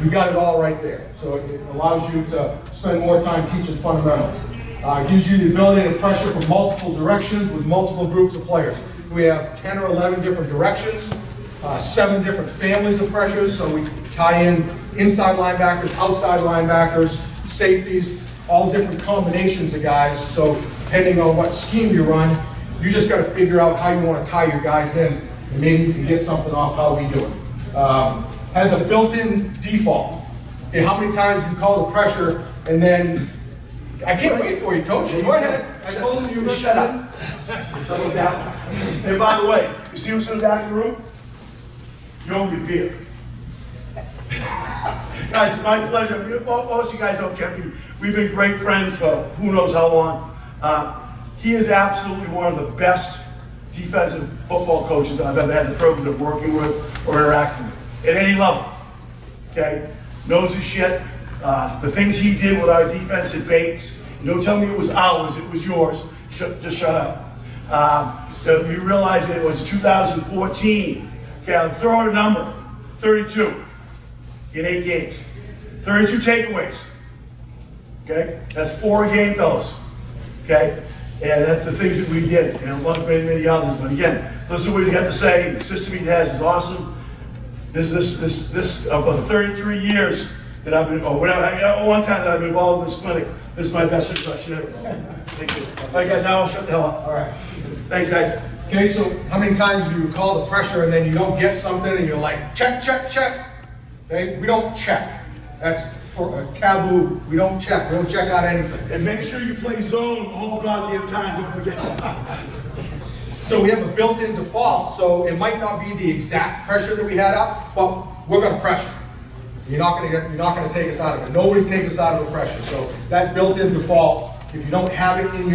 We got it all right there. So it allows you to spend more time teaching fundamentals. It gives you the ability to pressure from multiple directions with multiple groups of players. We have 10 or 11 different directions, 7 different families of pressures, so we tie in inside linebackers, outside linebackers, safeties, all different combinations of guys. So depending on what scheme you run, you just got to figure out how you want to tie your guys in, and maybe you can get something off how we do it. Has a built-in default. Okay, how many times you call the pressure and then, I can't wait for you, coach. Go ahead. I told you to shut up. Settle down. And by the way, you see who's in the back of the room? You owe me a beer. Guys, it's my pleasure. Most of you guys know KEMP. We've been great friends for who knows how long. He is absolutely one of the best defensive football coaches I've ever had the privilege of working with or interacting with at any level. Okay? Knows his shit. The things he did with our defensive baits. Don't tell me it was ours, it was yours. Just shut up. We realized that it was 2014. Okay, I'll throw out a number. 32 in 8 games. 32 takeaways. Okay? That's 4 a game, fellas. Okay? And that's the things that we did. And among many, many others. But again, listen to what he's got to say. The system he has is awesome. This of the 33 years that I've been, or whatever, one time that I've been involved in this clinic, this is my best introduction ever. Thank you. All right, guys, now I'll shut the hell up. All right. Thanks, guys. Okay, so how many times do you call the pressure and then you don't get something and you're like, check, check, check? Okay, we don't check. That's for a taboo. We don't check. We don't check out anything. And make sure you play zone all goddamn time. Don't forget that. So we have a built-in default, so it might not be the exact pressure that we had up, but we're going to pressure. You're not going to take us out of it. Nobody takes us out of the pressure. So that built-in default, if you don't have it in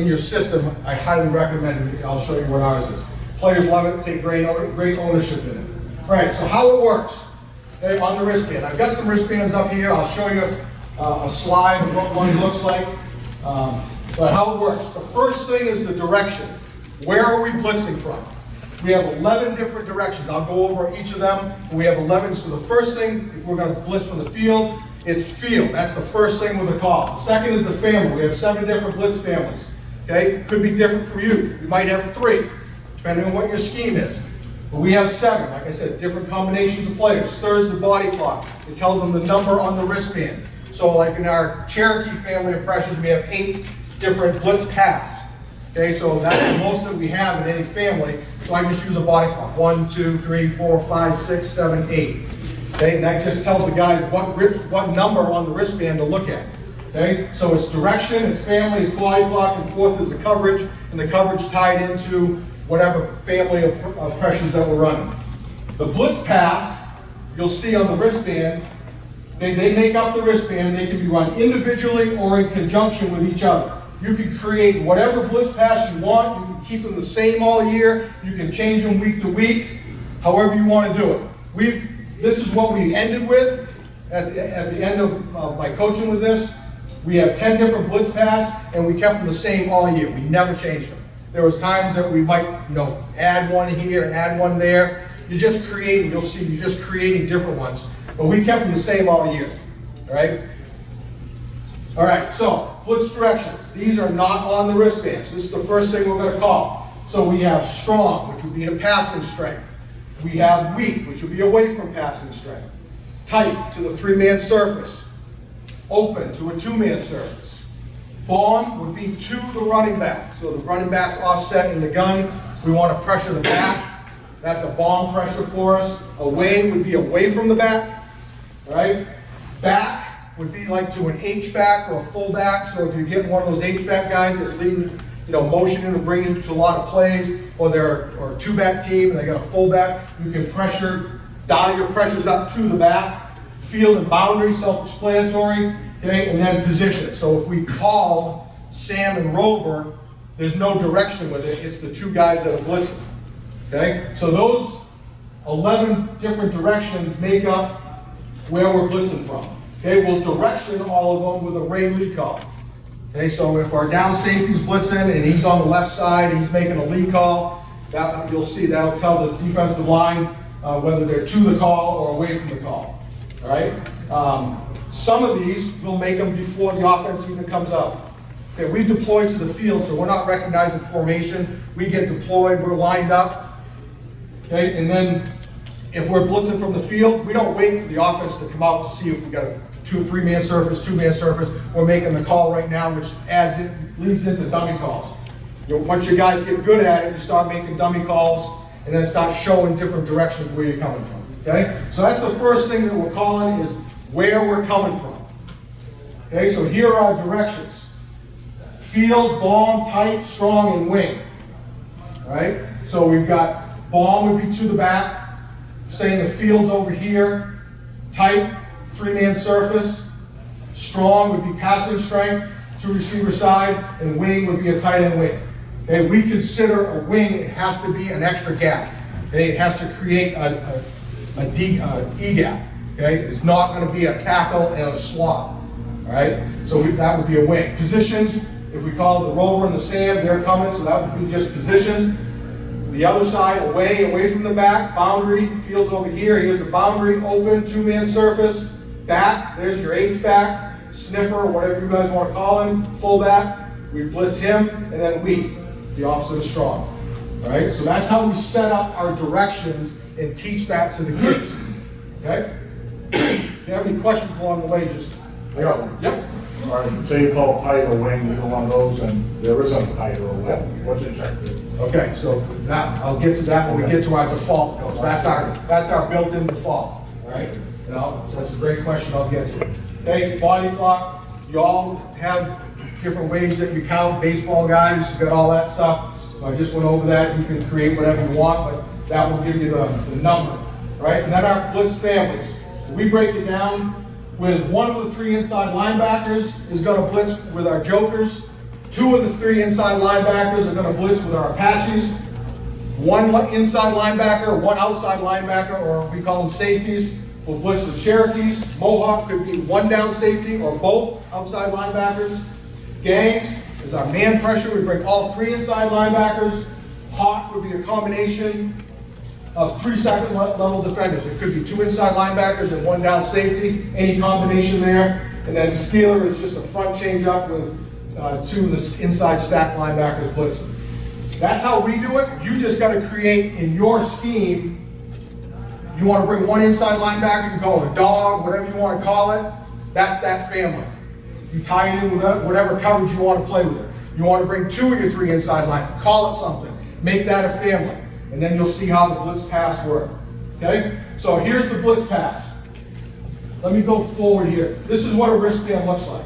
your system, I highly recommend it. I'll show you what ours is. Players love it. Take great ownership in it. All right. So how it works? Okay, on the wristband. I've got some wristbands up here. I'll show you a slide of what one looks like. But how it works. The first thing is the direction. Where are we blitzing from? We have 11 different directions. I'll go over each of them. We have 11. So the first thing, if we're going to blitz from the field, it's field. That's the first thing with the call. The second is the family. We have 7 different blitz families. Okay? Could be different from you. You might have 3, depending on what your scheme is. But we have 7. Like I said, different combinations of players. Third is the body clock. It tells them the number on the wristband. So like in our Cherokee family of pressures, we have 8 different blitz paths. Okay, so that's the most that we have in any family. So I just use a body clock. 1, 2, 3, 4, 5, 6, 7, 8. Okay, and that just tells the guys what number on the wristband to look at. Okay, so it's direction, it's family, it's body clock, and fourth is the coverage, and the coverage tied into whatever family of pressures that we're running. The blitz pass, you'll see on the wristband, they make up the wristband. They can be run individually or in conjunction with each other. You can create whatever blitz pass you want. You can keep them the same all year. You can change them week to week, however you want to do it. This is what we ended with at the end of my coaching with this. We have 10 different blitz pass, and we kept them the same all year. We never changed them. There was times that we might, add one here and add one there. You're just creating. You'll see, you're just creating different ones. But we kept them the same all year. All right. All right, so blitz directions. These are not on the wristbands. This is the first thing we're going to call. So we have strong, which would be a passing strength. We have weak, which would be away from passing strength. Tight to the 3-man surface. Open to a 2-man surface. Bomb would be to the running back. So the running back's offset in the gun. We want to pressure the back. That's a bomb pressure for us. Away would be away from the back. All right? Back would be like to an H-back or a fullback. So if you're getting one of those H-back guys that's leading, motioning and bringing to a lot of plays, or they're a 2-back team and they got a fullback, you can dial your pressures up to the back. Field and boundary, self-explanatory, okay, and then position. So if we called Sam and Rover, there's no direction with it. It's the 2 guys that are blitzing. Okay, so those 11 different directions make up where we're blitzing from. Okay, we'll direction all of them with a Ray Lee call. Okay, so if our down safety's blitzing and he's on the left side and he's making a Lee call, you'll see that'll tell the defensive line whether they're to the call or away from the call. all right? Some of these, we'll make them before the offense even comes up. Okay, we deploy to the field, so we're not recognizing formation. We get deployed, we're lined up. Okay, and then if we're blitzing from the field, we don't wait for the offense to come out to see if we got a 2 or 3 man surface, 2 man surface. We're making the call right now, which leads into dummy calls. You know, once you guys get good at it, you start making dummy calls and then start showing different directions where you're coming from. Okay, so that's the first thing that we're calling is where we're coming from. Okay, so here are our directions: field, bomb, tight, strong, and wing. All right, so we've got bomb would be to the back, saying the field's over here, tight, 3-man surface, strong would be passing strength to receiver side, and wing would be a tight end wing. Okay, we consider a wing, it has to be an extra gap. Okay, it has to create a E gap. Okay, it's not going to be a tackle and a slot. All right, so that would be a wing. Positions, if we call it the rover and the Sam, they're coming, so that would be just positions. The other side, away from the back, boundary, field's over here. Here's the boundary, open, 2-man surface. Back, there's your H-back, sniffer, whatever you guys want to call him, fullback. We blitz him, and then we, the opposite of strong. All right, so that's how we set up our directions and teach that to the kids. Okay? If you have any questions along the way, just... Yep. All right, say you call tight or wing, either one of those, and there isn't tight or wing. What's it check to? Okay, so that, I'll get to that when we get to our default codes. That's our built-in default, all right? So that's a great question, I'll get to. Okay, body clock, you all have different ways that you count. Baseball guys, you got all that stuff. So I just went over that. You can create whatever you want, but that will give you the number, right? And then our blitz families. We break it down with 1 of the 3 inside linebackers is going to blitz with our jokers. 2 of the 3 inside linebackers are going to blitz with our Apaches. 1 inside linebacker, 1 outside linebacker, or we call them safeties, will blitz with Cherokees. Mohawk could be 1 down safety or both outside linebackers. Gangs is our man pressure. We bring all 3 inside linebackers. Hawk would be a combination of 3 second level defenders. It could be 2 inside linebackers and 1 down safety, any combination there. And then Steeler is just a front change up with 2 of the inside stack linebackers blitzing. That's how we do it. You just got to create in your scheme. You want to bring 1 inside linebacker, you call it a dog, whatever you want to call it. That's that family. You tie it in with whatever coverage you want to play with it. You want to bring 2 of your 3 inside linebackers, call it something. Make that a family. And then you'll see how the blitz pass works. Okay? So here's the blitz pass. Let me go forward here. This is what a wristband looks like.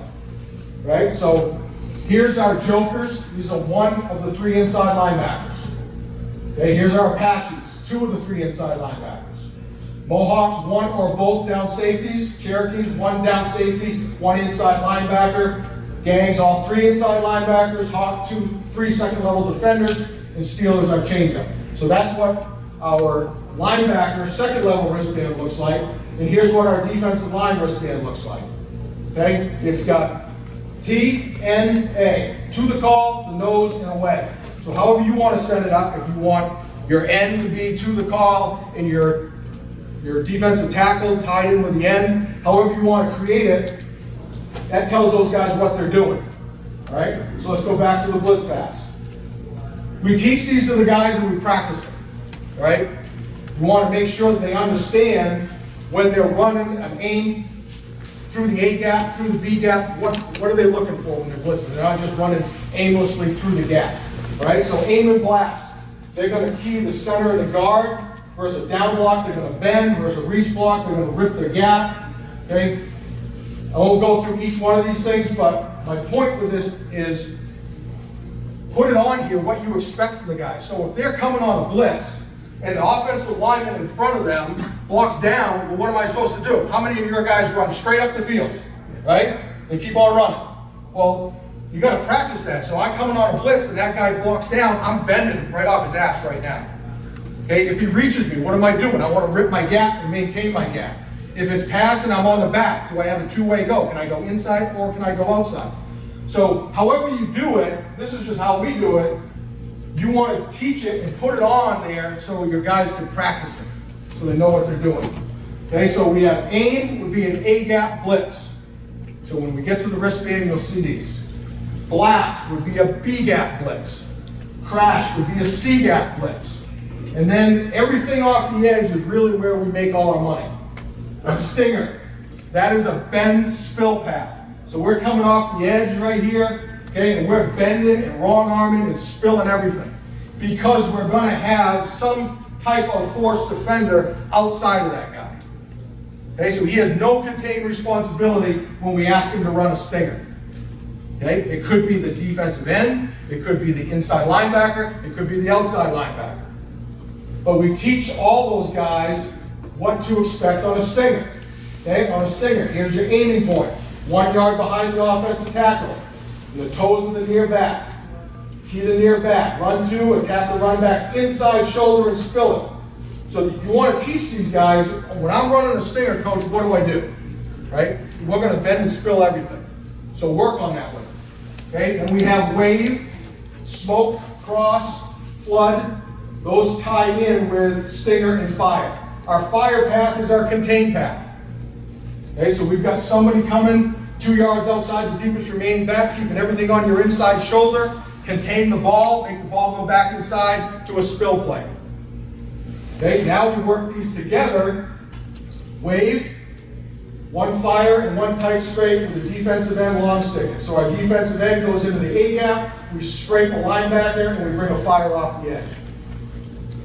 Right? So here's our jokers. These are 1 of the 3 inside linebackers. Okay, here's our Apaches, 2 of the 3 inside linebackers. Mohawks, 1 or both down safeties. Cherokees, 1 down safety, 1 inside linebacker. Gangs, all 3 inside linebackers. Hawk, 3 second level defenders. And Steelers are changeup. So that's what our linebacker second level wristband looks like. And here's what our defensive line wristband looks like. Okay? It's got T, N, A. To the call, the nose, and away. So however you want to set it up, if you want your N to be to the call and your defensive tackle tied in with the N, however you want to create it, that tells those guys what they're doing. All right? So let's go back to the blitz pass. We teach these to the guys and we practice them, right? We want to make sure that they understand when they're running an aim through the A gap, through the B gap, what are they looking for when they're blitzing? They're not just running aimlessly through the gap, right? So aim and blast. They're going to key the center of the guard versus a down block. They're going to bend versus a reach block. They're going to rip their gap, okay? I won't go through each one of these things, but my point with this is put it on here what you expect from the guys. So if they're coming on a blitz and the offensive lineman in front of them blocks down, well, what am I supposed to do? How many of your guys run straight up the field, right? And keep on running. Well, you got to practice that. So I'm coming on a blitz and that guy blocks down, I'm bending right off his ass right now. Okay, if he reaches me, what am I doing? I want to rip my gap and maintain my gap. If it's passing, I'm on the back. Do I have a 2-way go? Can I go inside or can I go outside? So however you do it, this is just how we do it, you want to teach it and put it on there so your guys can practice it, so they know what they're doing. Okay, so we have aim would be an A-gap blitz. So when we get to the wristband, you'll see these. Blast would be a B-gap blitz. Crash would be a C-gap blitz. And then everything off the edge is really where we make all our money. A stinger, that is a bend spill path. So we're coming off the edge right here, okay, and we're bending and wrong arming and spilling everything. Because we're gonna have some type of force defender outside of that guy. Okay, so he has no contained responsibility when we ask him to run a stinger. Okay, it could be the defensive end, it could be the inside linebacker, it could be the outside linebacker. But we teach all those guys what to expect on a stinger. Okay, on a stinger, here's your aiming point. 1 yard behind the offensive tackle. The toes in the near back. Key the near back. Run two, attack the run back's inside shoulder and spill it. So you want to teach these guys, when I'm running a stinger, coach, what do? Right? We're going to bend and spill everything. So work on that one. Okay, and we have wave, smoke, cross, flood. Those tie in with stinger and fire. Our fire path is our contained path. Okay, so we've got somebody coming 2 yards outside the deepest remaining back, keeping everything on your inside shoulder, contain the ball, make the ball go back inside to a spill play. Okay, now we work these together. Wave, one fire and one tight scrape with the defensive end long stick. So our defensive end goes into the A-gap, we scrape a linebacker, and we bring a fire off the edge.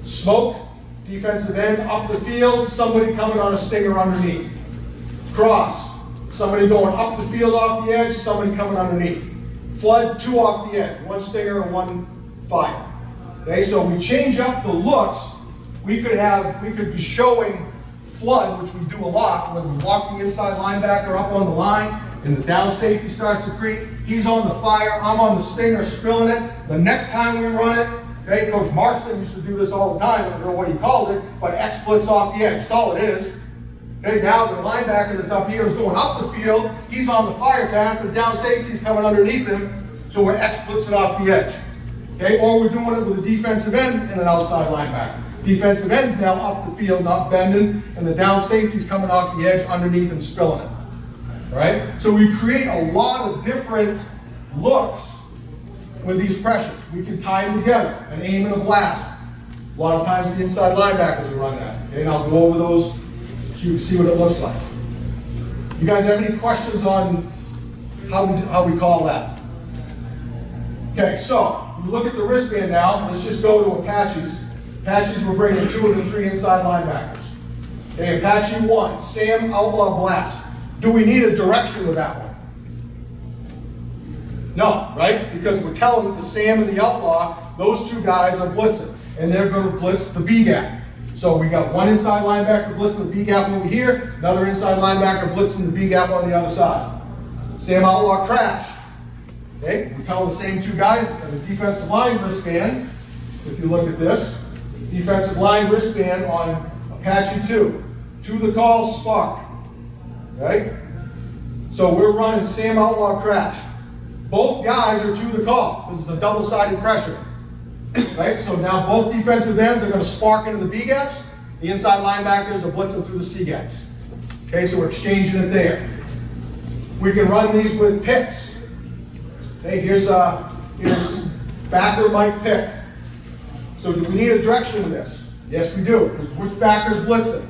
Smoke, defensive end up the field, somebody coming on a stinger underneath. Cross, somebody going up the field off the edge, somebody coming underneath. Flood, two off the edge, one stinger and one fire. Okay, so we change up the looks. We could be showing flood, which we do a lot, when we walk the inside linebacker up on the line, and the down safety starts to creep. He's on the fire, I'm on the stinger, spilling it. The next time we run it, okay, Coach Marston used to do this all the time, I don't know what he called it, but X blitz off the edge, that's all it is. Okay, now the linebacker that's up here is going up the field, he's on the fire path, the down safety's coming underneath him, so we're X blitzing off the edge. Okay, or we're doing it with a defensive end and an outside linebacker. Defensive end's now up the field, not bending, and the down safety's coming off the edge underneath and spilling it. Right? So we create a lot of different looks with these pressures. We can tie them together, an aim and a blast. A lot of times the inside linebackers will run that. Okay, and I'll go over those so you can see what it looks like. You guys have any questions on how we call that? Okay, so we look at the wristband now. Let's just go to Apaches. Apaches, we're bringing 2 of the 3 inside linebackers. Okay, Apache 1, Sam Outlaw Blast. Do we need a direction with that one? No, right? Because we're telling the Sam and the Outlaw, those 2 guys are blitzing, and they're going to blitz the B gap. So we got one inside linebacker blitzing the B gap over here, another inside linebacker blitzing the B gap on the other side. Sam Outlaw Crash. Okay, we're telling the same 2 guys, and the defensive line wristband, if you look at this, defensive line wristband on Apache 2. To the call, spark. Right? So we're running Sam Outlaw Crash. Both guys are to the call. This is a double-sided pressure. Right? So now both defensive ends are going to spark into the B gaps. The inside linebackers are blitzing through the C gaps. Okay, so we're exchanging it there. We can run these with picks. Okay, here's backer Mike pick. So do we need a direction with this? Yes, we do. Because which backer's blitzing?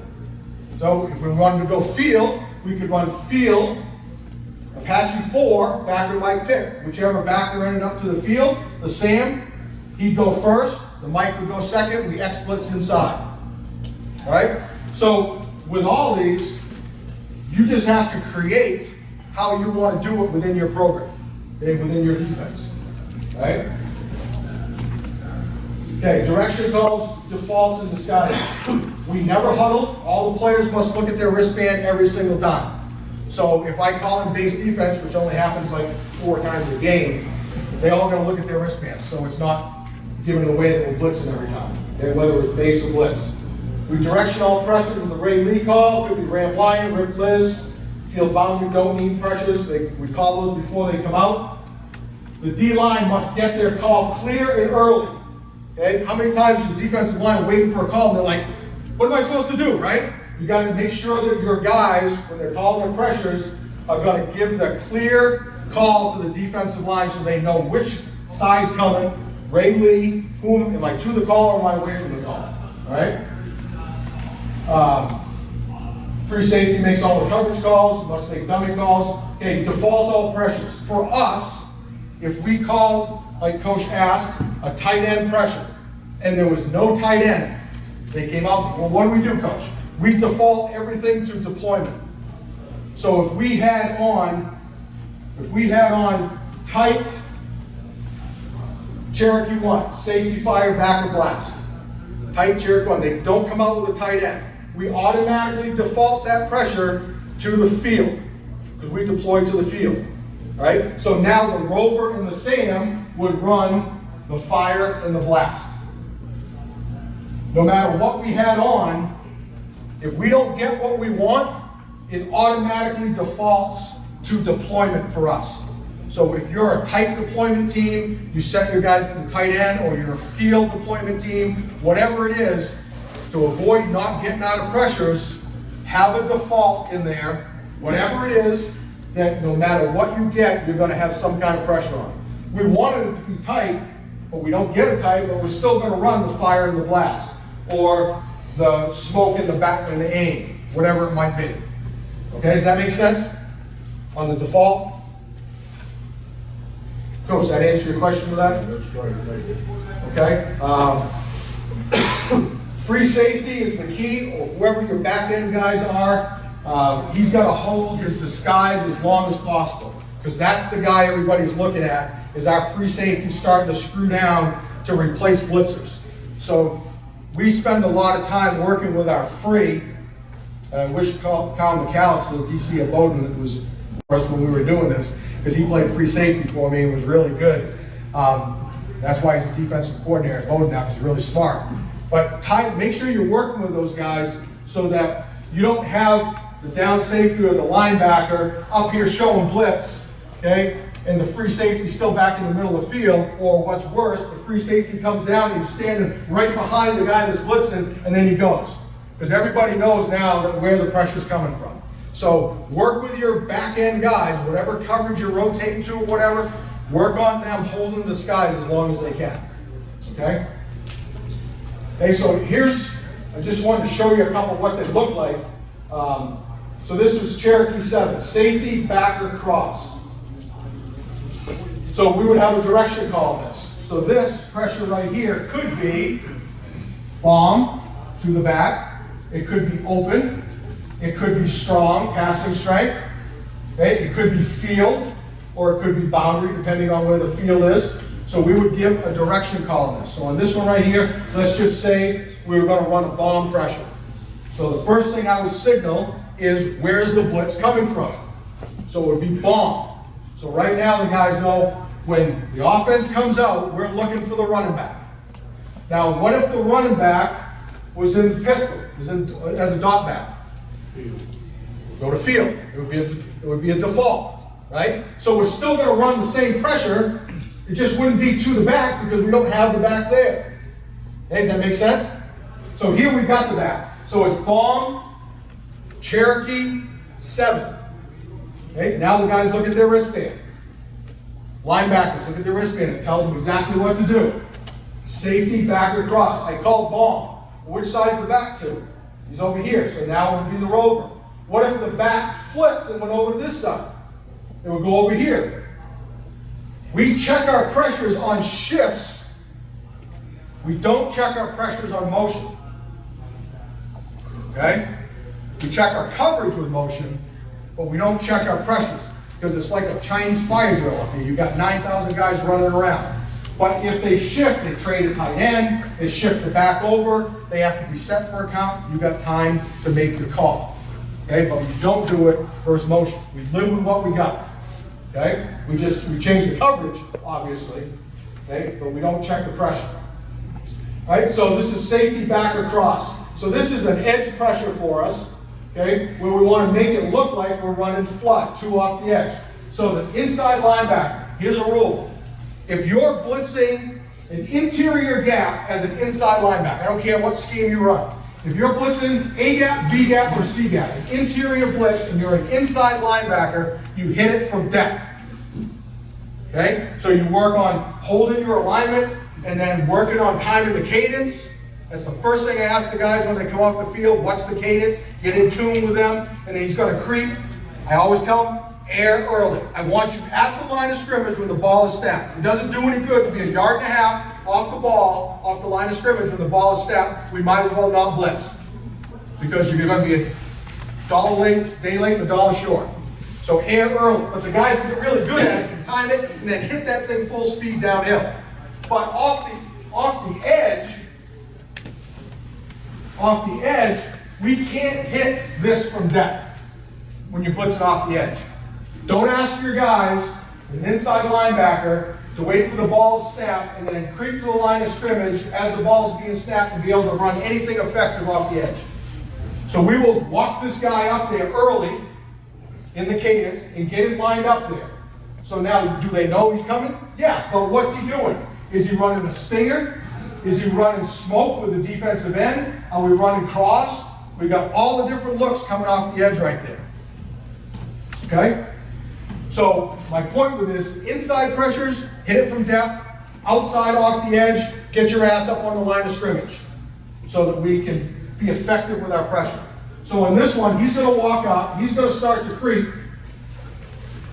So if we wanted to go field, we could run field, Apache 4, backer Mike pick. Whichever backer ended up to the field, the Sam, he'd go first, the Mike would go second, we X blitz inside. All right? So with all these, you just have to create how you want to do it within your program, okay, within your defense. All right? Okay, direction calls, defaults, and disguises. We never huddle. All the players must look at their wristband every single time. So if I call in base defense, which only happens like 4 times a game, they all got to look at their wristband. So it's not giving away that we're blitzing every time, okay, whether it's base or blitz. We direction all pressures with the Ray Lee call. Could be Ram Lyon, Rip Liz. Field boundary don't need pressures. We call those before they come out. The D-line must get their call clear and early. Okay? How many times is the defensive line waiting for a call and they're like, what am I supposed to do, right? you gotta make sure that your guys, when they're calling their pressures, are gonna give the clear call to the defensive line so they know which side's coming. Ray Lee, whom, am I to the call or am I away from the call? All right? Free safety makes all the coverage calls, must make dummy calls. Okay, default all pressures. For us, if we called, like Coach asked, a tight end pressure, and there was no tight end, they came out, well, what do, Coach? We default everything to deployment. So if we had on tight Cherokee 1, safety fire, backer blast. Tight Cherokee 1, they don't come out with a tight end. We automatically default that pressure to the field, because we deploy to the field, right? So now the rover and the SAM would run the fire and the blast. No matter what we had on, if we don't get what we want, it automatically defaults to deployment for us. So if you're a tight deployment team, you set your guys to the tight end, or you're a field deployment team, whatever it is, to avoid not getting out of pressures, have a default in there, whatever it is, that no matter what you get, you're gonna have some kind of pressure on. We wanted it to be tight, but we don't get it tight, but we're still gonna run the fire and the blast, or the smoke in the back and the aim, whatever it might be. Okay, does that make sense? On the default? Coach, that answer your question for that? That's great, thank you. Okay. Free safety is the key, or whoever your back end guys are. He's got to hold his disguise as long as possible, because that's the guy everybody's looking at, is our free safety starting to screw down to replace blitzers. So we spend a lot of time working with our free, and I wish Kyle McAllister, the DC at Bowdoin, was for us when we were doing this, because he played free safety for me and was really good. That's why he's a defensive coordinator at Bowdoin now, because he's really smart. But make sure you're working with those guys so that you don't have the down safety or the linebacker up here showing blitz, okay? And the free safety still back in the middle of the field, or what's worse, the free safety comes down and he's standing right behind the guy that's blitzing, and then he goes. Because everybody knows now that where the pressure's coming from. So work with your back end guys, whatever coverage you're rotating to or whatever, work on them holding the skies as long as they can, okay? Okay, so I just wanted to show you a couple of what they look like. So this was Cherokee 7, safety, backer, cross. So we would have a direction call on this. So this pressure right here could be bomb to the back. It could be open. It could be strong, passing strength. Okay? It could be field, or it could be boundary, depending on where the field is. So we would give a direction call on this. So on this one right here, let's just say we were going to run a bomb pressure. So the first thing I would signal is, where's the blitz coming from? So it would be bomb. So right now the guys know when the offense comes out, we're looking for the running back. Now what if the running back was in pistol, was in as a dot back? Go to field. It would be a default, right? So we're still going to run the same pressure. It just wouldn't be to the back because we don't have the back there. Okay, does that make sense? So here we got the back. So it's bomb, Cherokee 7. Okay, now the guys look at their wristband. Linebackers look at their wristband. It tells them exactly what to do. Safety, backer, cross. I called bomb. Which side's the back to? He's over here. So now it would be the rover. What if the back flipped and went over to this side? It would go over here. We check our pressures on shifts. We don't check our pressures on motion. Okay? We check our coverage with motion, but we don't check our pressures, because it's like a Chinese fire drill up here. You've got 9,000 guys running around. But if they shift, they trade a tight end, they shift it back over, they have to be set for a count. You've got time to make your call. Okay? But we don't do it versus motion. We live with what we got. Okay? We change the coverage, obviously, okay? But we don't check the pressure. All right? So this is safety, backer, cross. So this is an edge pressure for us, okay? Where we want to make it look like we're running flood, 2 off the edge. So the inside linebacker, here's a rule. If you're blitzing an interior gap as an inside linebacker, I don't care what scheme you run. if you're blitzing A gap, B gap, or C gap, an interior blitz, and you're an inside linebacker, you hit it from depth. Okay? So you work on holding your alignment and then working on timing the cadence. That's the first thing I ask the guys when they come off the field. What's the cadence? Get in tune with them, and then he's going to creep. I always tell them, air early. I want you at the line of scrimmage when the ball is snapped. It doesn't do any good to be a yard and a half off the ball, off the line of scrimmage when the ball is snapped. We might as well not blitz because you're going to be $1 late, day late, and $1 short. So air early. But the guys that get really good at it can time it and then hit that thing full speed downhill. But off the edge, we can't hit this from depth when you're blitzing off the edge. Don't ask your guys, as an inside linebacker, to wait for the ball to snap and then creep to the line of scrimmage as the ball is being snapped and be able to run anything effective off the edge. So we will walk this guy up there early in the cadence and get him lined up there. So now, do they know he's coming? Yeah, but what's he doing? Is he running a stinger? Is he running smoke with the defensive end? Are we running cross? We got all the different looks coming off the edge right there. Okay? So my point with this, inside pressures, hit it from depth, outside off the edge, get your ass up on the line of scrimmage so that we can be effective with our pressure. So in this one, he's going to walk up, he's going to start to creep.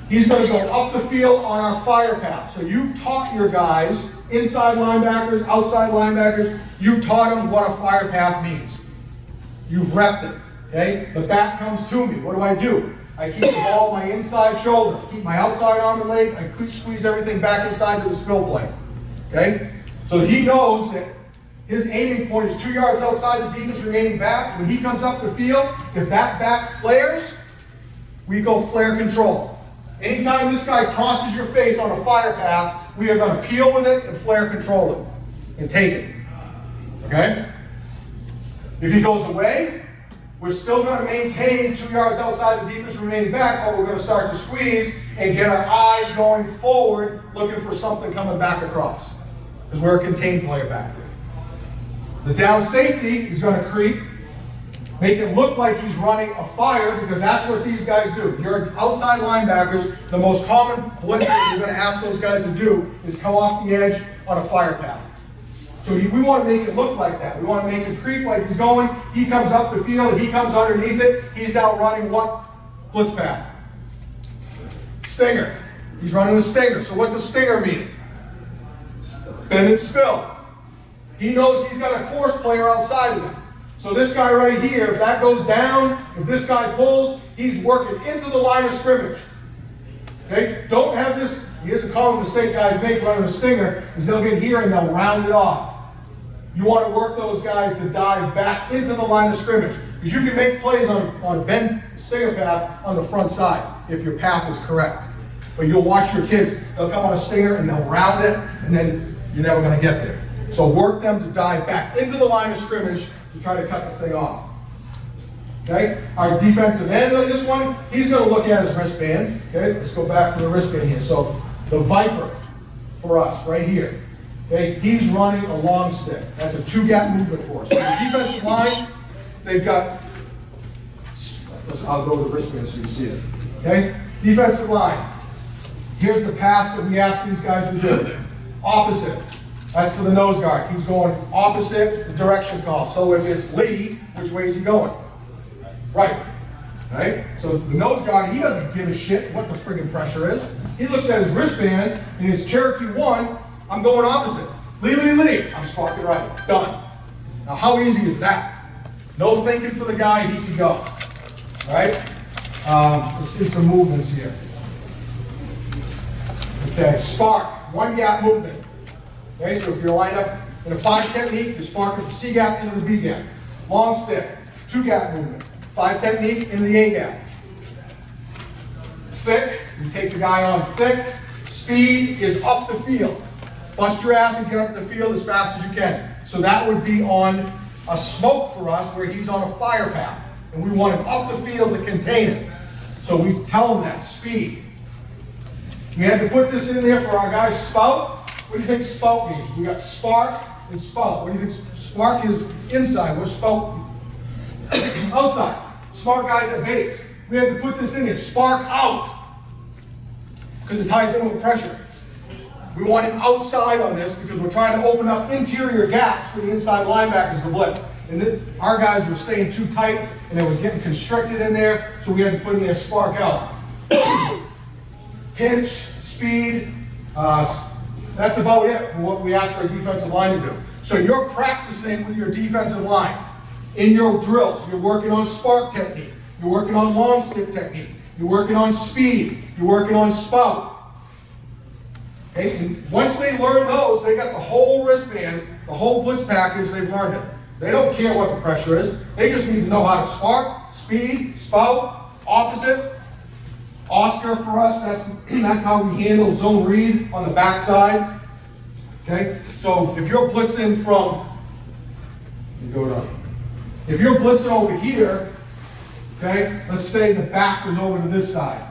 He's going to go up the field on our fire path. So you've taught your guys, inside linebackers, outside linebackers, you've taught them what a fire path means. You've repped it, okay? The back comes to me. What do? I keep the ball on my inside shoulder, keep my outside arm and leg, I squeeze everything back inside to the spill plate, okay? So he knows that his aiming point is 2 yards outside the defense remaining back. When he comes up the field, if that back flares, we go flare control. Anytime this guy crosses your face on a fire path, we are going to peel with it and flare control it and take it, okay? If he goes away, we're still going to maintain 2 yards outside the deepest remaining back, but we're going to start to squeeze and get our eyes going forward, looking for something coming back across. Because we're a contained player back there. The down safety is going to creep, make it look like he's running a fire, because that's what these guys do. Your outside linebackers, the most common blitz that you're going to ask those guys to do is come off the edge on a fire path. So we want to make it look like that. We want to make it creep like he's going. He comes up the field, he comes underneath it. He's now running what blitz path? Stinger. He's running a stinger. So what's a stinger mean? Bend and spill. He knows he's got a force player outside of him. So this guy right here, if that goes down, if this guy pulls, he's working into the line of scrimmage. Okay? Don't have this. Here's a common mistake guys make running a stinger, is they'll get here and they'll round it off. You want to work those guys to dive back into the line of scrimmage. Because you can make plays on a bend stinger path on the front side if your path is correct. But you'll watch your kids, they'll come on a stinger and they'll round it, and then you're never going to get there. So work them to dive back into the line of scrimmage to try to cut the thing off. Okay? Our defensive end on this one, he's going to look at his wristband. Okay? Let's go back to the wristband here. So the Viper for us right here. Okay? He's running a long stick. That's a two-gap movement for us. So the defensive line, they've got, I'll go to the wristband so you see it. Okay? Defensive line. Here's the pass that we ask these guys to do. Opposite. That's for the nose guard. He's going opposite the direction call. So if it's Lee, which way is he going? Right. Right? So the nose guard, he doesn't give a shit what the friggin' pressure is. He looks at his wristband, and his Cherokee 1, I'm going opposite. Lee, Lee, Lee. I'm sparking right. Done. Now how easy is that? No thinking for the guy, he can go. All right? Let's see some movements here. Okay, spark. One gap movement. Okay, so if you're lined up in a 5 technique, you're sparking from C gap into the B gap. Long stick, 2 gap movement. 5 technique into the A gap. Thick, you take the guy on thick. Speed is up the field. Bust your ass and get up the field as fast as you can. So that would be on a smoke for us where he's on a fire path. And we want him up the field to contain it. So we tell him that, speed. We had to put this in there for our guys spout. What do you think spout means? We got spark and spout. What do you think spark is inside? What's spout outside. Smart guys at base. We had to put this in here, spark out. Because it ties in with pressure. We want it outside on this because we're trying to open up interior gaps for the inside linebackers to blitz. And our guys were staying too tight and it was getting constricted in there, so we had to put in there spark out. Pinch, speed, that's about it for what we asked our defensive line to do. So you're practicing with your defensive line. In your drills, you're working on spark technique, you're working on long stick technique, you're working on speed, you're working on spout. Okay? And once they learn those, they got the whole wristband, the whole blitz package, they've learned it. They don't care what the pressure is, they just need to know how to spark, speed, spout, opposite. Oscar for us, that's how we handle zone read on the backside. Okay? So if you're blitzing from, if you're blitzing over here, okay, let's say the back was over to this side.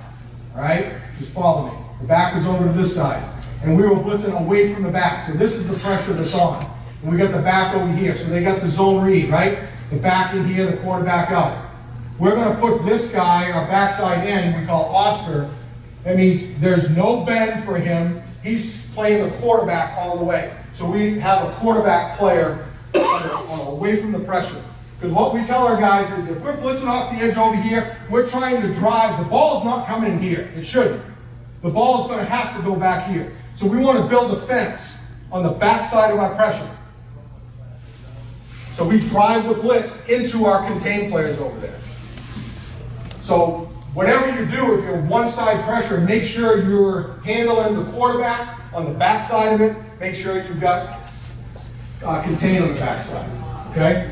Alright? Just follow me. The back was over to this side. And we were blitzing away from the back. So this is the pressure that's on. And we got the back over here. So they got the zone read, right? The back in here, the quarterback out. We're going to put this guy, our backside in, we call Oscar. That means there's no bend for him. He's playing the quarterback all the way. So we have a quarterback player away from the pressure. Because what we tell our guys is if we're blitzing off the edge over here, we're trying to drive. The ball's not coming in here. It shouldn't. The ball's going to have to go back here. So we want to build a fence on the backside of our pressure. So we drive the blitz into our contained players over there. So whatever you do, if you're one side pressure, make sure you're handling the quarterback on the backside of it. Make sure you've got contained on the backside. Okay?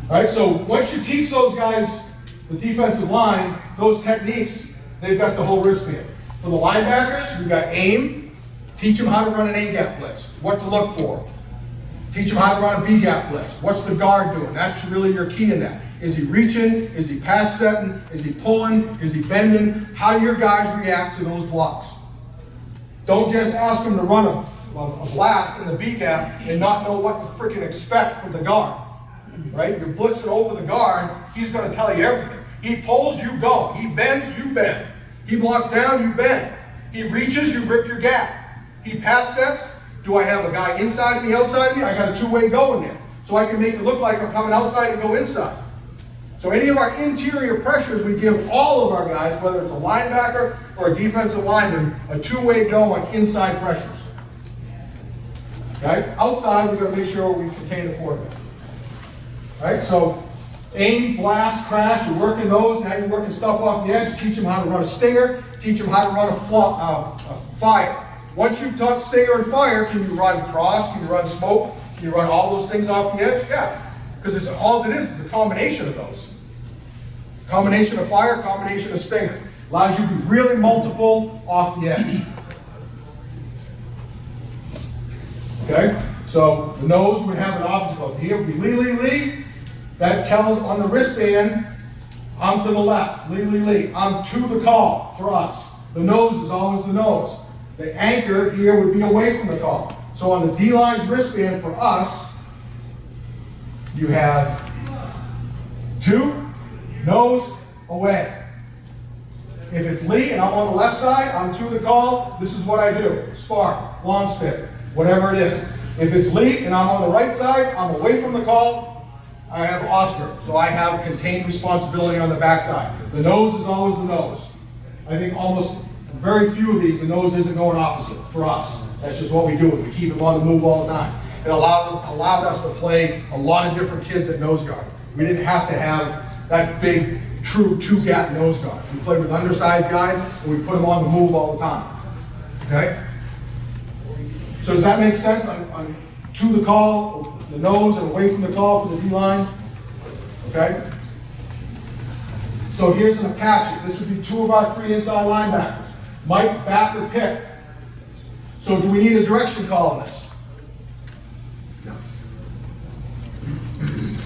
All right, so once you teach those guys the defensive line, those techniques, they've got the whole wristband. For the linebackers, you've got aim. Teach them how to run an A-gap blitz, what to look for. Teach them how to run a B-gap blitz. What's the guard doing? That's really your key in that. Is he reaching? Is he pass setting? Is he pulling? Is he bending? How do your guys react to those blocks? Don't just ask them to run a blast in the B-gap and not know what to freaking expect from the guard. Right? You're blitzing over the guard, he's going to tell you everything. He pulls, you go. He bends, you bend. He blocks down, you bend. He reaches, you rip your gap. He pass sets. Do I have a guy inside of me, outside of me? I got a two-way go in there. So I can make it look like I'm coming outside and go inside. So any of our interior pressures, we give all of our guys, whether it's a linebacker or a defensive lineman, a two-way go on inside pressures. Okay? Outside, we've got to make sure we contain the quarterback. All right? So aim, blast, crash, you're working those. Now you're working stuff off the edge. Teach them how to run a stinger. Teach them how to run a fire. Once you've taught stinger and fire, can you run cross? Can you run smoke? Can you run all those things off the edge? Yeah. Because all it is a combination of those. Combination of fire, combination of stinger. Allows you to be really multiple off the edge. Okay? So the nose would have an obstacle. So here would be Lee, Lee, Lee. That tells on the wristband, I'm to the left. Lee, Lee, Lee. I'm to the call for us. The nose is always the nose. The anchor here would be away from the call. So on the D-line's wristband for us, you have to, nose, away. If it's Lee and I'm on the left side, I'm to the call, this is what I do. Spark, long stick, whatever it is. If it's Lee and I'm on the right side, I'm away from the call, I have Oscar. So I have contained responsibility on the backside. The nose is always the nose. I think almost very few of these, the nose isn't going opposite for us. That's just what we do. We keep them on the move all the time. It allowed us to play a lot of different kids at nose guard. We didn't have to have that big, true two-gap nose guard. We played with undersized guys, and we put them on the move all the time. Okay? So does that make sense? On to the call, the nose, and away from the call for the D-line? Okay? So here's an Apache. This would be two of our three inside linebackers. Mike, back, or pick. So do we need a direction call on this? No.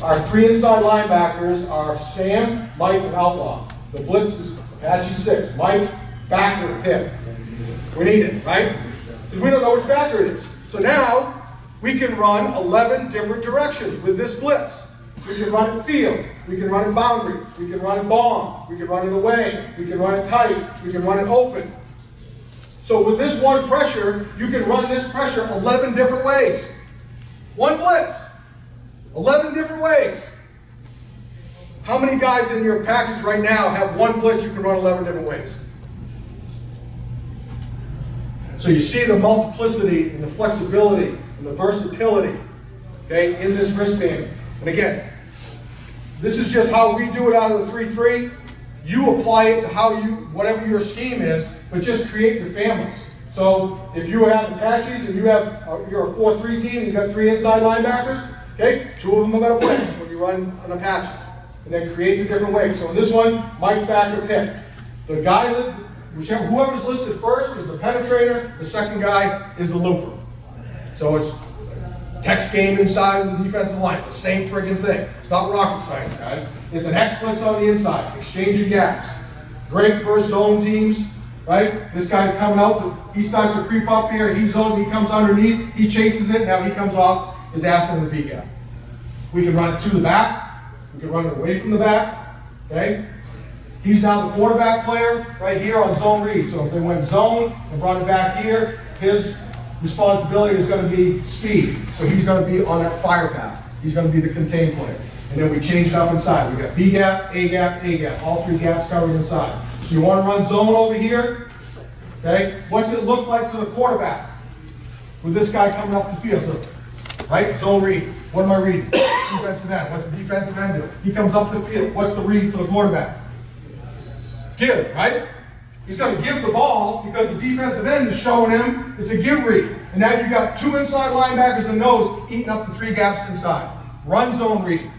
Our three inside linebackers are Sam, Mike, and Outlaw. The blitz is Apache 6. Mike, backer, pick. We need it, right? Because we don't know which backer it is. So now we can run 11 different directions with this blitz. We can run it field. We can run it boundary. We can run it bomb. We can run it away. We can run it tight. We can run it open. So with this one pressure, you can run this pressure 11 different ways. One blitz, 11 different ways. How many guys in your package right now have one blitz you can run 11 different ways? So you see the multiplicity and the flexibility and the versatility, okay, in this wristband. And again, this is just how we do it out of the 3-3. You apply it to how you, whatever your scheme is, but just create your families. So if you have Apaches and you're a 4-3 team and you've got 3 inside linebackers, okay, 2 of them are going to blitz when you run an Apache. And then create the different ways. So in this one, Mike backer pick. The guy that, whoever's listed first is the penetrator, the second guy is the looper. So it's text game inside of the defensive line. It's the same friggin' thing. It's not rocket science, guys. It's an X-blitz on the inside, exchanging gaps. Great versus zone teams, right? This guy's coming out, he starts to creep up here, he zones, he comes underneath, he chases it, now he comes off his ass in the B gap. We can run it to the back, we can run it away from the back, okay? He's now the quarterback player right here on zone read. So if they went zone and brought it back here, his responsibility is going to be speed. So he's going to be on that fire path. He's going to be the contained player. And then we change it up inside. We got B gap, A gap, A gap. All 3 gaps covered inside. So you want to run zone over here, okay? What's it look like to the quarterback with this guy coming up the field? So, right, zone read. What am I reading? Defensive end. What's the defensive end do? He comes up the field. What's the read for the quarterback? Give, right? He's going to give the ball because the defensive end is showing him it's a give read. And now you've got 2 inside linebackers and nose eating up the 3 gaps inside. Run zone read.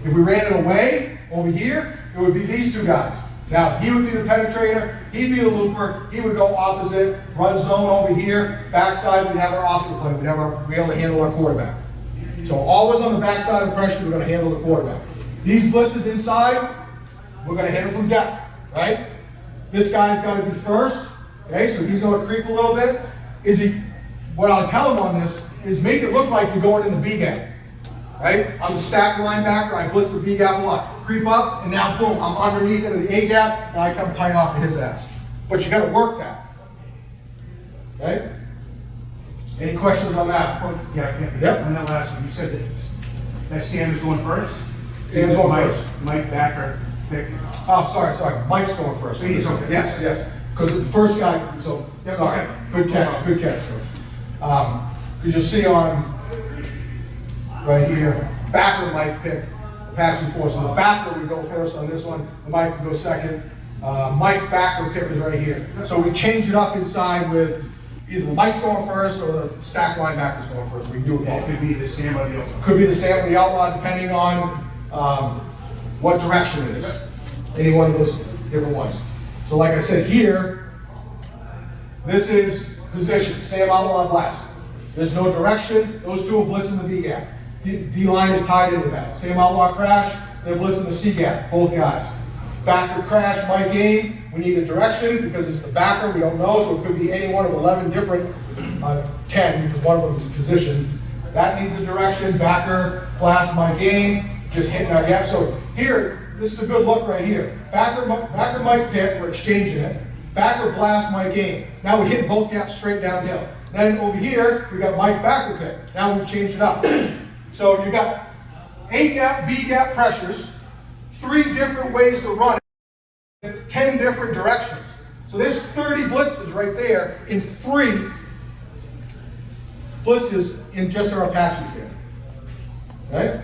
If we ran it away over here, it would be these 2 guys. Now, he would be the penetrator, he'd be the looper, he would go opposite, run zone over here, backside, we'd have our Oscar play, we'd be able to handle our quarterback. So always on the backside of the pressure, we're going to handle the quarterback. These blitzes inside, we're going to hit them from depth, right? This guy's got to be first, okay? So he's going to creep a little bit. What I'll tell him on this is make it look like you're going in the B gap, right? I'm the stack linebacker, I blitz the B gap a lot. Creep up, and now boom, I'm underneath into the A gap, and I come tight off of his ass. But you got to work that, okay? Any questions on that? Yeah, Yep. on that last one, you said that Sam is going first? Sam's going first. Mike Backer pick. Oh, sorry. Mike's going first. He's okay. Yes. Because the first guy, so, Yep, sorry. okay. Good catch, Coach. Because you'll see on, right here, backer might pick Apache Force. So the backer would go first on this one, the Mike would go second. Mike backer pick is right here. So we change it up inside with either the Mike's going first or the stack linebacker's going first. We can do it It both. could be the Sam or the other. Could be the Sam or the outlaw, depending on what direction it is. Any one of those different ones. So like I said here, this is position, Sam outlaw blast. There's no direction, those 2 will blitz in the B gap. D-line is tied into that. Sam outlaw crash, they're blitzing the C gap, both guys. Backer crash, Mike game, we need a direction because it's the backer, we don't know, so it could be any one of 11 different, 10 because one of them is position. That needs a direction, backer, blast, my game, just hitting our gap. So here, this is a good look right here. Backer might pick, we're exchanging it. Backer blast, my game. Now we hit both gaps straight downhill. Then over here, we got Mike backer pick. Now we've changed it up. So you got A gap, B gap pressures, 3 different ways to run it, 10 different directions. So there's 30 blitzes right there in 3 blitzes in just our Apache field. Right?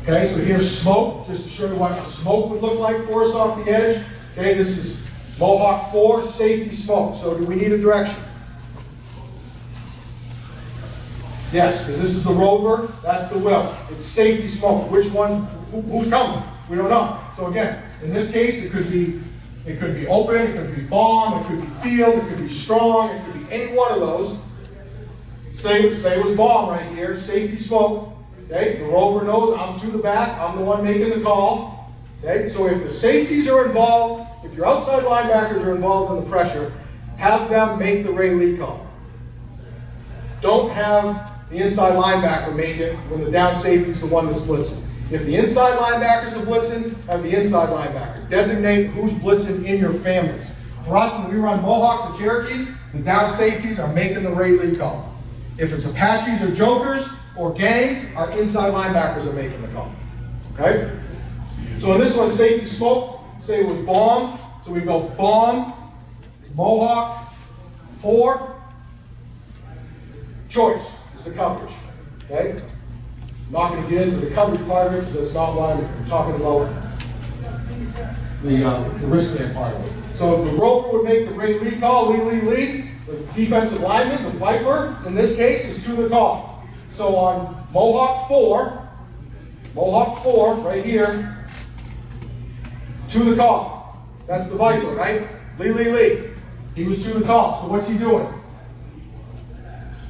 Okay, so here's smoke, just to show you what smoke would look like for us off the edge. Okay, this is Mohawk 4, safety smoke. So do we need a direction? Yes, because this is the rover, that's the will. It's safety smoke. Which one's, who's coming? We don't know. So again, in this case, it could be open, it could be bomb, it could be field, it could be strong, it could be any one of those. Say it was bomb right here, safety smoke. Okay, the rover knows I'm to the back, I'm the one making the call. Okay, so if the safeties are involved, if your outside linebackers are involved in the pressure, have them make the Ray Lee call. Don't have the inside linebacker make it when the down safety is the one that's blitzing. If the inside linebackers are blitzing, have the inside linebacker. Designate who's blitzing in your families. For us, when we run Mohawks and Cherokees, the down safeties are making the Ray Lee call. If it's Apaches or Jokers or gangs, our inside linebackers are making the call. Okay? So in this one, safety smoke, say it was bomb. So we go bomb, Mohawk, 4, choice is the coverage. Okay? I'm not going to get into the coverage part of it because that's not why I'm talking about the wristband part of it. So the roper would make the Ray Lee call, Lee. The defensive lineman, the Viper, in this case, is to the call. So on Mohawk 4, right here, to the call. That's the Viper, right? Lee. He was to the call. So what's he doing?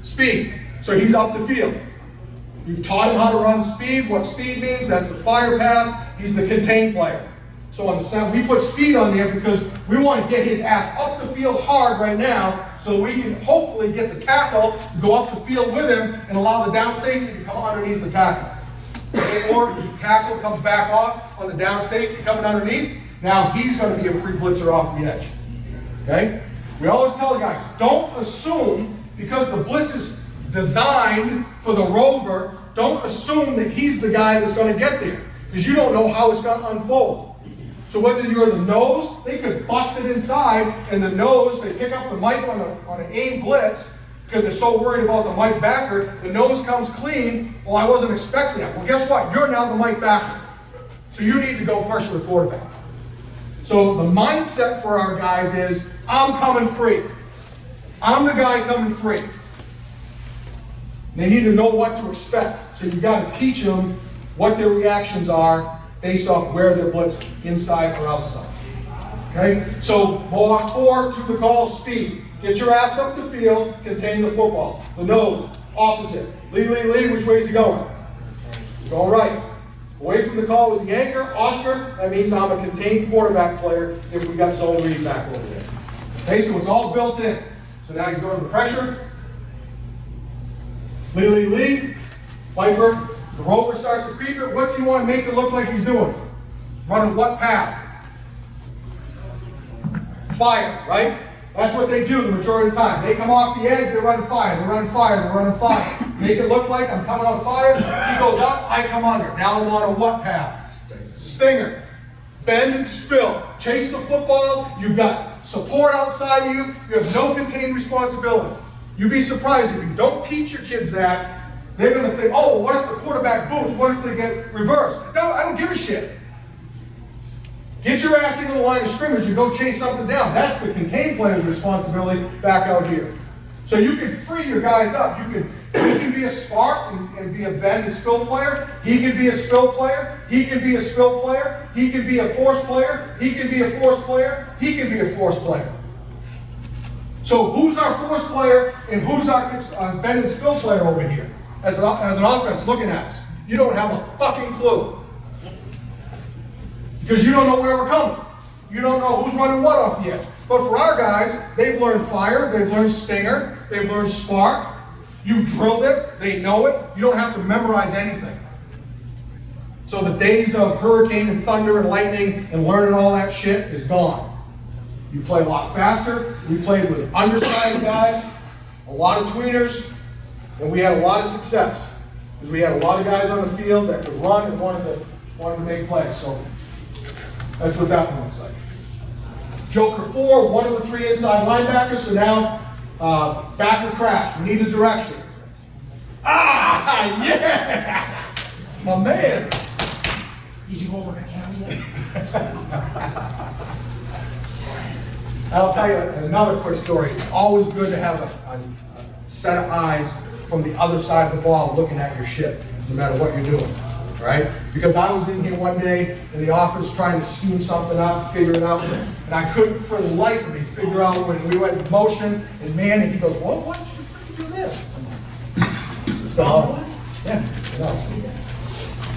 Speed. So he's up the field. You've taught him how to run speed. What speed means, that's the fire path. He's the contained player. So on the snap, we put speed on there because we want to get his ass up the field hard right now so we can hopefully get the tackle to go off the field with him and allow the down safety to come underneath the tackle. Or the tackle comes back off on the down safety coming underneath. Now he's going to be a free blitzer off the edge. Okay? We always tell the guys, don't assume because the blitz is designed for the rover, don't assume that he's the guy that's going to get there because you don't know how it's going to unfold. So whether you're in the nose, they could bust it inside, and the nose, they pick up the mic on an aim blitz because they're so worried about the mic backer, the nose comes clean. Well, I wasn't expecting that. Well, guess what? You're now the mic backer. So you need to go pressure the quarterback. So the mindset for our guys is, I'm coming free. I'm the guy coming free. They need to know what to expect. So you got to teach them what their reactions are based off where they're blitzing, inside or outside. Okay? So Mohawk 4, to the call, speed. Get your ass up the field, contain the football. The nose, opposite. Lee, which way is he going? He's going right. Away from the call was the anchor. Oscar, that means I'm a contained quarterback player if we got zone read back over there. Okay, so it's all built in. So now you go to the pressure. Lee, Viper. The rover starts to creep it. What's he want to make it look like he's doing? Running what path? Fire, right? That's what they do the majority of the time. They come off the edge, they run fire, they run fire. Make it look like I'm coming on fire. He goes up, I come under. Now I'm on a what path? Stinger. Bend and spill. Chase the football. You've got support outside of you. You have no contained responsibility. You'd be surprised if you don't teach your kids that. They're going to think, oh, what if the quarterback boots? What if they get reversed? I don't give a shit. Get your ass into the line of scrimmage and go chase something down. That's the contained player's responsibility back out here. So you can free your guys up. He can be a spark and be a bend and spill player. He can be a spill player. He can be a spill player. He can be a force player. He can be a force player. He can be a force player. So who's our force player and who's our bend and spill player over here? As an offense looking at us. You don't have a fucking clue. Because you don't know where we're coming. You don't know who's running what off the edge. But for our guys, they've learned fire, they've learned stinger, they've learned spark. You've drilled it, they know it. You don't have to memorize anything. So the days of hurricane and thunder and lightning and learning all that shit is gone. You play a lot faster. We played with undersized guys, a lot of tweeners, and we had a lot of success. Because we had a lot of guys on the field that could run and wanted to make plays. So that's what that one looks like. Joker 4, one of the 3 inside linebackers. So now, backer crash. We need a direction. Ah, yeah! My man. Did you go over that county yet? I'll tell you another quick story. It's always good to have a set of eyes from the other side of the ball looking at your shit, no matter what you're doing, right? Because I was in here one day in the office trying to scheme something up, figure it out, and I couldn't for the life of me figure out when we went in motion and man, and he goes, well, why don't you freaking do this? It's gone. Yeah, no.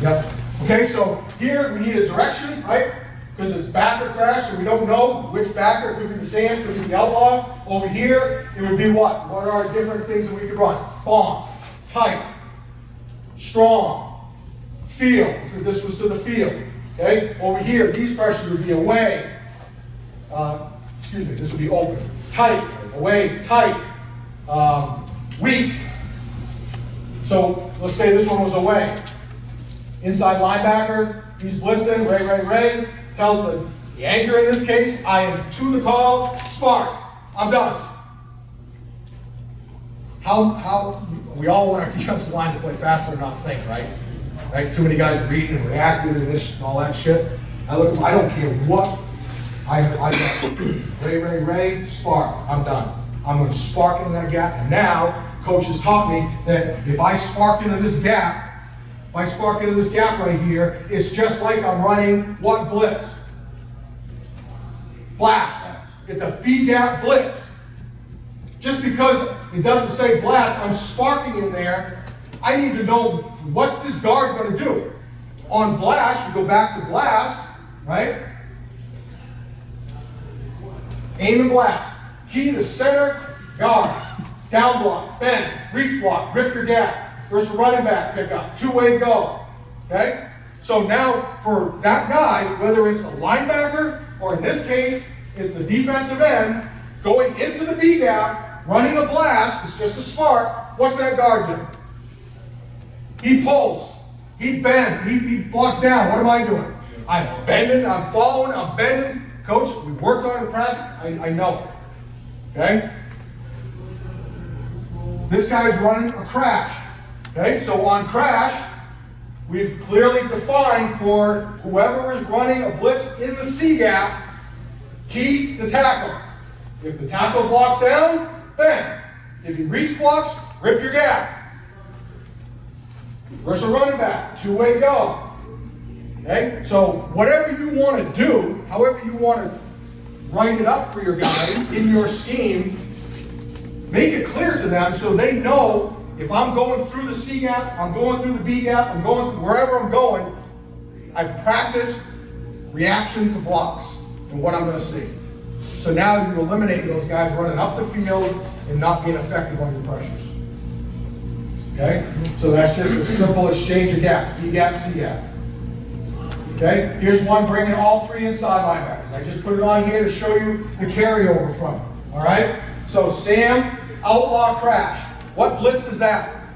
Yep. Okay, so here we need a direction, right? because it's backer crash, so we don't know which backer. It could be the Sam, could be the Outlaw. Over here, it would be what? What are our different things that we could run? Bomb, tight, strong, field, if this was to the field. Okay? Over here, these pressures would be away. This would be open. Tight, away, tight, weak. So let's say this one was away. Inside linebacker, he's blitzing, Ray, tells the anchor in this case, I am to the call, spark, I'm done. How, we all want our defensive line to play faster and not think, right? Right? Too many guys reading and reacting and this and all that shit. I don't care what, I got Ray, spark, I'm done. I'm going to spark into that gap, and now, coach has taught me that if I spark into this gap, right here, it's just like I'm running what blitz? Blast. It's a B-gap blitz. Just because it doesn't say blast, I'm sparking in there, I need to know what's this guard going to do. On blast, you go back to blast, right? Aim and blast. Key to center, guard. Down block, bend, reach block, rip your gap. Versus running back pickup, two-way go, okay? So now for that guy, whether it's a linebacker or in this case, it's the defensive end, going into the B gap, running a blast, it's just a spark, what's that guard do? He pulls, he bends, he blocks down, what am I doing? I'm bending, I'm following, I'm bending. Coach, we worked on it in practice, I know, okay? This guy's running a crash. Okay, so on crash, we've clearly defined for whoever is running a blitz in the C gap, key the tackle. If the tackle blocks down, bend. If he reach blocks, rip your gap. Versus a running back, two-way go. Okay, so whatever you want to do, however you want to write it up for your guys in your scheme, make it clear to them so they know if I'm going through the C gap, I'm going through the B gap, I'm going through wherever I'm going, I've practiced reaction to blocks and what I'm going to see. So now you eliminate those guys running up the field and not being effective on your pressures. Okay? So that's just a simple exchange of gap, B gap, C gap. Okay? Here's one bringing all three inside linebackers. I just put it on here to show you the carryover from it. All right? So Sam, outlaw crash. What blitz is that?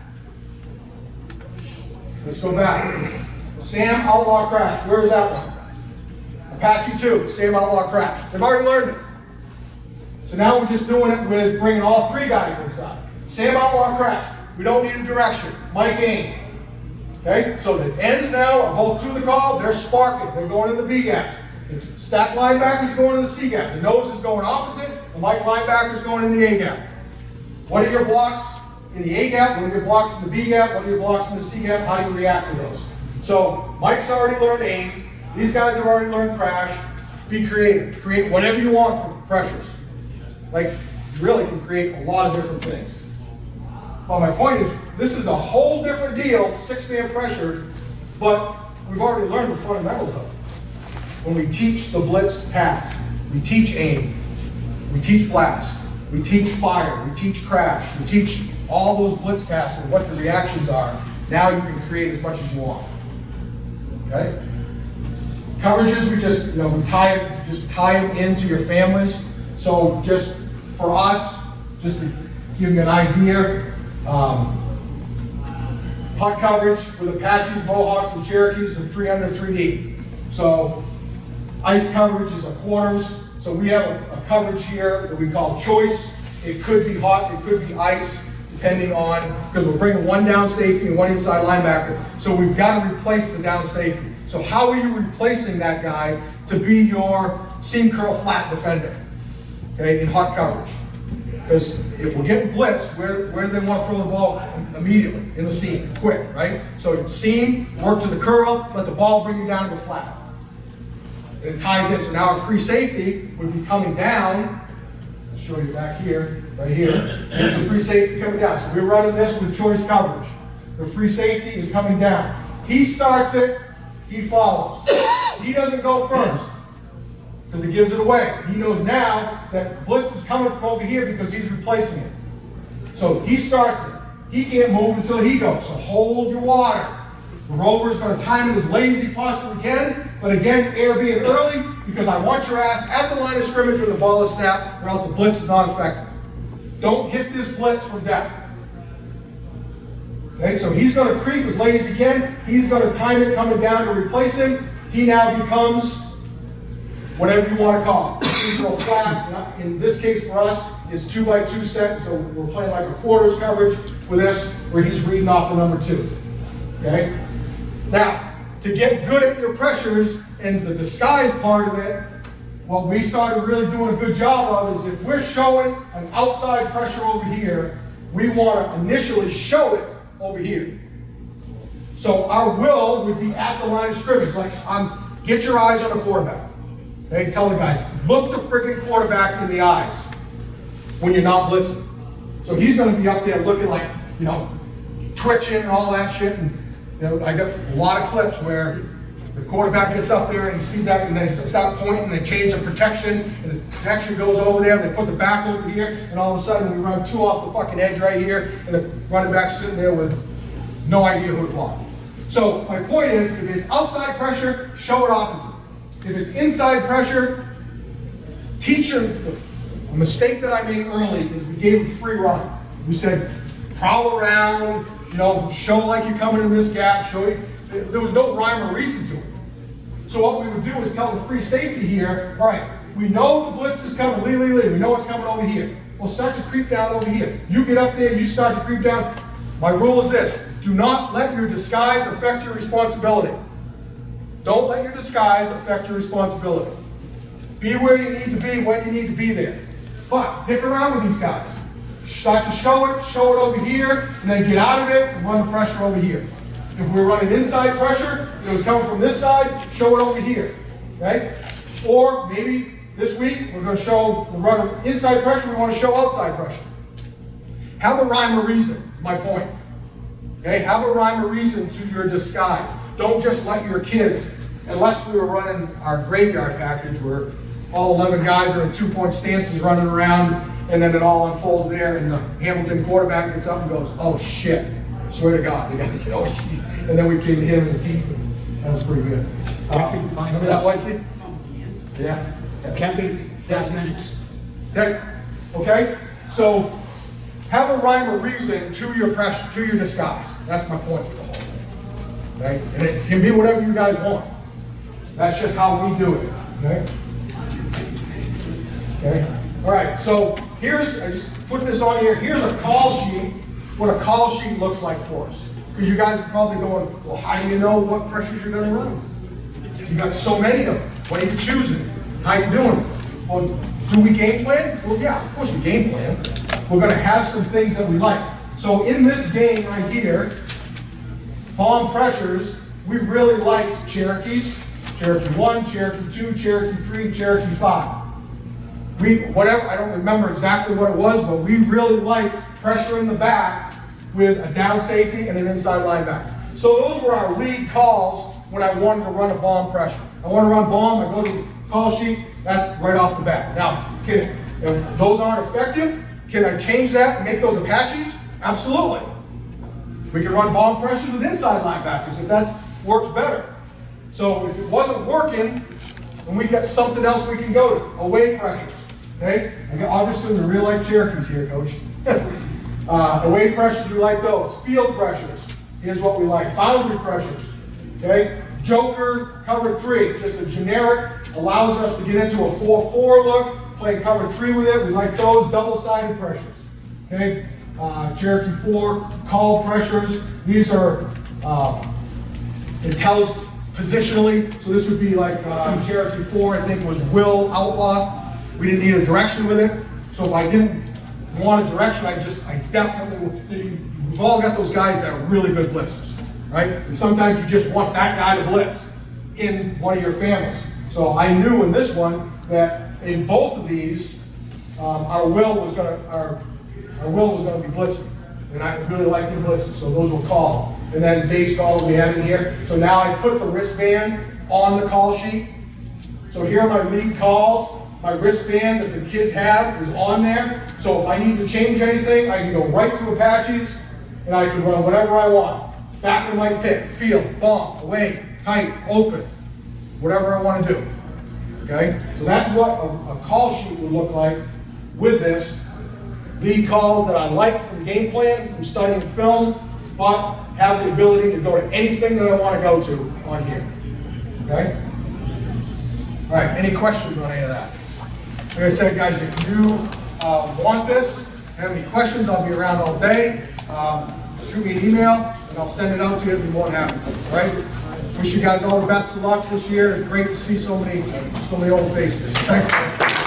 Let's go back. Sam, outlaw crash. Where is that one? Apache 2, Sam, outlaw crash. They've already learned it. So now we're just doing it with bringing all three guys inside. Sam, outlaw crash. We don't need a direction. Mike aim. Okay? So the ends now are both to the call. They're sparking. They're going in the B gaps. The stack linebacker is going in the C gap. The nose is going opposite. The Mike linebacker is going in the A gap. What are your blocks in the A gap? What are your blocks in the B gap? What are your blocks in the C gap? How do you react to those? So Mike's already learned aim. These guys have already learned crash. Be creative. Create whatever you want for pressures. Like, you really can create a lot of different things. But my point is, this is a whole different deal, six-man pressure, but we've already learned the fundamentals of it. When we teach the blitz pass, we teach aim, we teach blast, we teach fire, we teach crash, we teach all those blitz passes and what the reactions are. Now you can create as much as you want. Okay? Coverages, we just, we tie them into your families. So just for us, just to give you an idea, punt coverage with Apaches, Mohawks, and Cherokees is 3 under 3 deep. So ice coverage is a quarters. So we have a coverage here that we call choice. It could be hot, it could be ice, depending on, because we're bringing one down safety and one inside linebacker. So we've got to replace the down safety. So how are you replacing that guy to be your seam curl flat defender, okay, in hot coverage? Because if we're getting blitzed, where do they want to throw the ball immediately? In the seam, quick, right? So it's seam, work to the curl, let the ball bring you down to the flat. And it ties in. So now our free safety would be coming down. I'll show you back here, right here. There's the free safety coming down. So we're running this with choice coverage. The free safety is coming down. He starts it, he follows. He doesn't go first. because it gives it away. He knows now that blitz is coming from over here because he's replacing it. So he starts it. He can't move until he goes. So hold your water. The rover's going to time it as lazy as possibly can, but again, air being early because I want your ass at the line of scrimmage when the ball is snapped, or else the blitz is not effective. Don't hit this blitz from depth. Okay, so he's going to creep as late as he can. He's going to time it coming down to replace him. He now becomes whatever you want to call it. Neutral flat. In this case for us, it's 2x2 set, so we're playing like a quarters coverage with this, where he's reading off the number 2. Okay? Now, to get good at your pressures and the disguise part of it, what we started really doing a good job of is if we're showing an outside pressure over here, we want to initially show it over here. So our will would be at the line of scrimmage, like get your eyes on the quarterback. Okay, tell the guys, look the friggin' quarterback in the eyes when you're not blitzing. So he's going to be up there looking like, twitching and all that shit. And I got a lot of clips where the quarterback gets up there and he sees that and they start pointing and they change the protection and the protection goes over there, they put the back over here, and all of a sudden we run 2 off the fucking edge right here and the running back's sitting there with no idea who to block. So my point is, if it's outside pressure, show it opposite. If it's inside pressure, teach him. A mistake that I made early is we gave him free run. We said, prowl around, show like you're coming in this gap, show you. There was no rhyme or reason to it. So what we would do is tell the free safety here, all right, we know the blitz is coming, we know it's coming over here. We'll start to creep down over here. You get up there, you start to creep down. My rule is this, do not let your disguise affect your responsibility. Don't let your disguise affect your responsibility. Be where you need to be when you need to be there. But dick around with these guys. Start to show it over here, and then get out of it and run the pressure over here. If we're running inside pressure, it was coming from this side, show it over here, okay? Or maybe this week, we're going to show the run of inside pressure, we want to show outside pressure. Have a rhyme or reason, is my point. Okay, have a rhyme or reason to your disguise. Don't just let your kids, unless we were running our graveyard package where all 11 guys are in 2-point stances running around, and then it all unfolds there, and the Hamilton quarterback gets up and goes, oh shit. Swear to God, the guy said, oh jeez. And then we came to him in the teeth, and that was pretty good. Remember that, Wesley? Yeah. Camping, 5 minutes. Okay? So, have a rhyme or reason to your pressure, to your disguise. That's my point with the whole thing. Right? And it can be whatever you guys want. That's just how we do it. Okay? Okay? All right, so I just put this on here. Here's a call sheet, what a call sheet looks like for us. Because you guys are probably going, well, how do you know what pressures you're going to run? You got so many of them. What are you choosing? How are you doing it? Well, do we game plan? Well, yeah, of course we game plan. We're going to have some things that we like. So in this game right here, bomb pressures, we really like Cherokees. Cherokee 1, Cherokee 2, Cherokee 3, Cherokee 5. I don't remember exactly what it was, but we really liked pressure in the back with a down safety and an inside linebacker. So those were our lead calls when I wanted to run a bomb pressure. I want to run bomb, I go to the call sheet, that's right off the bat. Now, if those aren't effective, can I change that and make those Apaches? Absolutely. We can run bomb pressures with inside linebackers if that works better. So if it wasn't working, then we got something else we can go to, away pressures. Okay? Obviously, the real life Cherokees here, coach. Away pressures, we like those. Field pressures, here's what we like. Boundary pressures, okay? Joker, cover 3, just a generic, allows us to get into a 4-4 look, play cover 3 with it. We like those double-sided pressures, okay? Cherokee 4, call pressures. These are, it tells positionally, so this would be like Cherokee 4, I think was will outlaw. We didn't need a direction with it, so if I didn't want a direction, I definitely, we've all got those guys that are really good blitzers, right? And sometimes you just want that guy to blitz in one of your families. So I knew in this one that in both of these, our will was going to be blitzing, and I really liked the blitzes, so those were called. And then base calls we had in here. So now I put the wristband on the call sheet, So here are my lead calls. My wristband that the kids have is on there. So if I need to change anything, I can go right to Apache's and I can run whatever I want. Back of my pick, field, bump, away, tight, open, whatever I want to do. Okay? So that's what a call sheet would look like with this. Lead calls that I like from game plan, from studying film, but have the ability to go to anything that I want to go to on here. Okay? All right, any questions on any of that? Like I said, guys, if you want this, have any questions, I'll be around all day. Shoot me an email, and I'll send it out to you if you want to have it. All right? Wish you guys all the best of luck this year. It's great to see so many old faces. Thanks, guys.